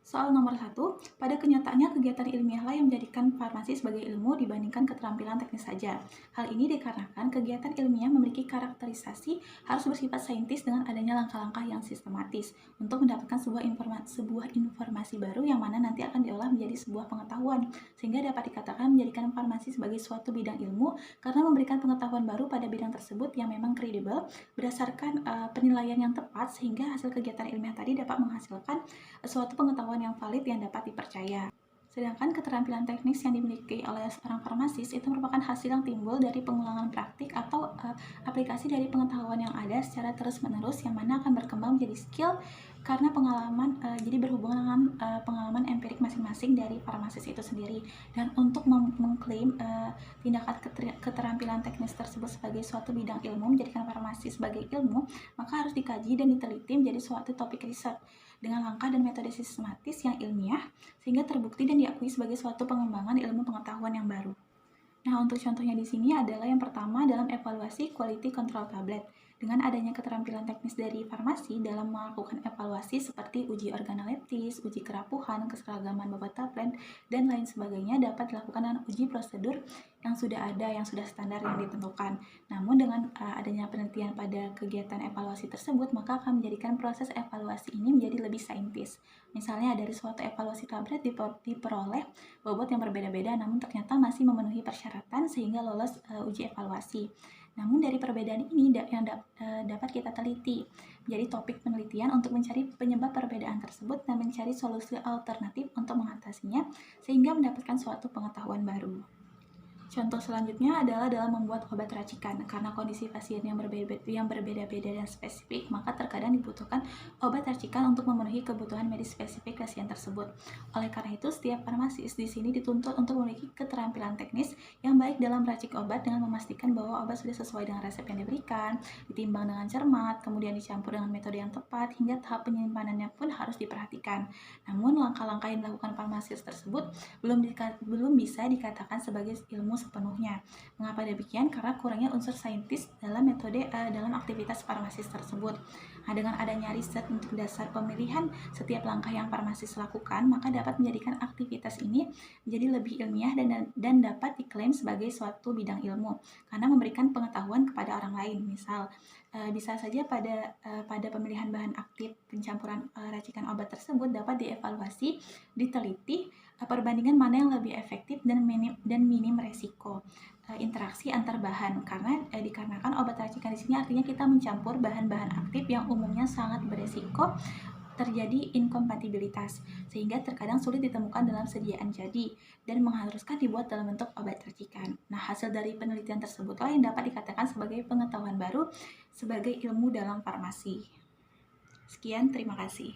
Soal nomor 1, pada kenyataannya kegiatan ilmiahlah yang menjadikan farmasi sebagai ilmu dibandingkan keterampilan teknis saja. Hal ini dikarenakan kegiatan ilmiah memiliki karakterisasi harus bersifat saintis dengan adanya langkah-langkah yang sistematis untuk mendapatkan sebuah informasi baru yang mana nanti akan diolah menjadi sebuah pengetahuan, sehingga dapat dikatakan menjadikan farmasi sebagai suatu bidang ilmu karena memberikan pengetahuan baru pada bidang tersebut yang memang kredibel berdasarkan penilaian yang tepat, sehingga hasil kegiatan ilmiah tadi dapat menghasilkan suatu pengetahuan yang valid yang dapat dipercaya. Sedangkan keterampilan teknis yang dimiliki oleh seorang farmasis itu merupakan hasil yang timbul dari pengulangan praktik atau aplikasi dari pengetahuan yang ada secara terus-menerus, yang mana akan berkembang menjadi skill karena pengalaman, jadi berhubungan dengan pengalaman empirik masing-masing dari farmasis itu sendiri. Dan untuk mengklaim tindakan keterampilan teknis tersebut sebagai suatu bidang ilmu, menjadikan farmasi sebagai ilmu, maka harus dikaji dan diteliti menjadi suatu topik riset dengan langkah dan metode sistematis yang ilmiah, sehingga terbukti dan diakui sebagai suatu pengembangan ilmu pengetahuan yang baru. Nah, untuk contohnya di sini adalah yang pertama dalam evaluasi quality control tablet. Dengan adanya keterampilan teknis dari farmasi dalam melakukan evaluasi seperti uji organoleptis, uji kerapuhan, keseragaman bobot tablet, dan lain sebagainya dapat dilakukan dengan uji prosedur yang sudah ada, yang sudah standar yang ditentukan. Namun dengan adanya penelitian pada kegiatan evaluasi tersebut, maka akan menjadikan proses evaluasi ini menjadi lebih saintis. Misalnya dari suatu evaluasi tablet diperoleh bobot yang berbeda-beda, namun ternyata masih memenuhi persyaratan sehingga lolos uji evaluasi. Namun dari perbedaan ini yang dapat kita teliti menjadi topik penelitian untuk mencari penyebab perbedaan tersebut dan mencari solusi alternatif untuk mengatasinya sehingga mendapatkan suatu pengetahuan baru. Contoh selanjutnya adalah dalam membuat obat racikan. Karena kondisi pasien yang berbeda-beda dan spesifik, maka terkadang dibutuhkan obat racikan untuk memenuhi kebutuhan medis spesifik pasien tersebut. Oleh karena itu, setiap farmasis di sini dituntut untuk memiliki keterampilan teknis yang baik dalam racik obat dengan memastikan bahwa obat sudah sesuai dengan resep yang diberikan, ditimbang dengan cermat, kemudian dicampur dengan metode yang tepat, hingga tahap penyimpanannya pun harus diperhatikan. Namun, langkah-langkah yang dilakukan farmasis tersebut belum bisa dikatakan sebagai ilmu sepenuhnya. Mengapa demikian? Karena kurangnya unsur saintis dalam dalam aktivitas farmasis tersebut. Nah, dengan adanya riset untuk dasar pemilihan setiap langkah yang farmasis lakukan, maka dapat menjadikan aktivitas ini menjadi lebih ilmiah dan dapat diklaim sebagai suatu bidang ilmu karena memberikan pengetahuan kepada orang lain. Misal, bisa saja pada pemilihan bahan aktif pencampuran racikan obat tersebut dapat dievaluasi, diteliti perbandingan mana yang lebih efektif dan minim resiko interaksi antar bahan, karena dikarenakan obat racikan di sini artinya kita mencampur bahan-bahan aktif yang umumnya sangat beresiko terjadi inkompatibilitas, sehingga terkadang sulit ditemukan dalam sediaan jadi dan mengharuskan dibuat dalam bentuk obat racikan. Nah, hasil dari penelitian tersebutlah yang dapat dikatakan sebagai pengetahuan baru sebagai ilmu dalam farmasi. Sekian, terima kasih.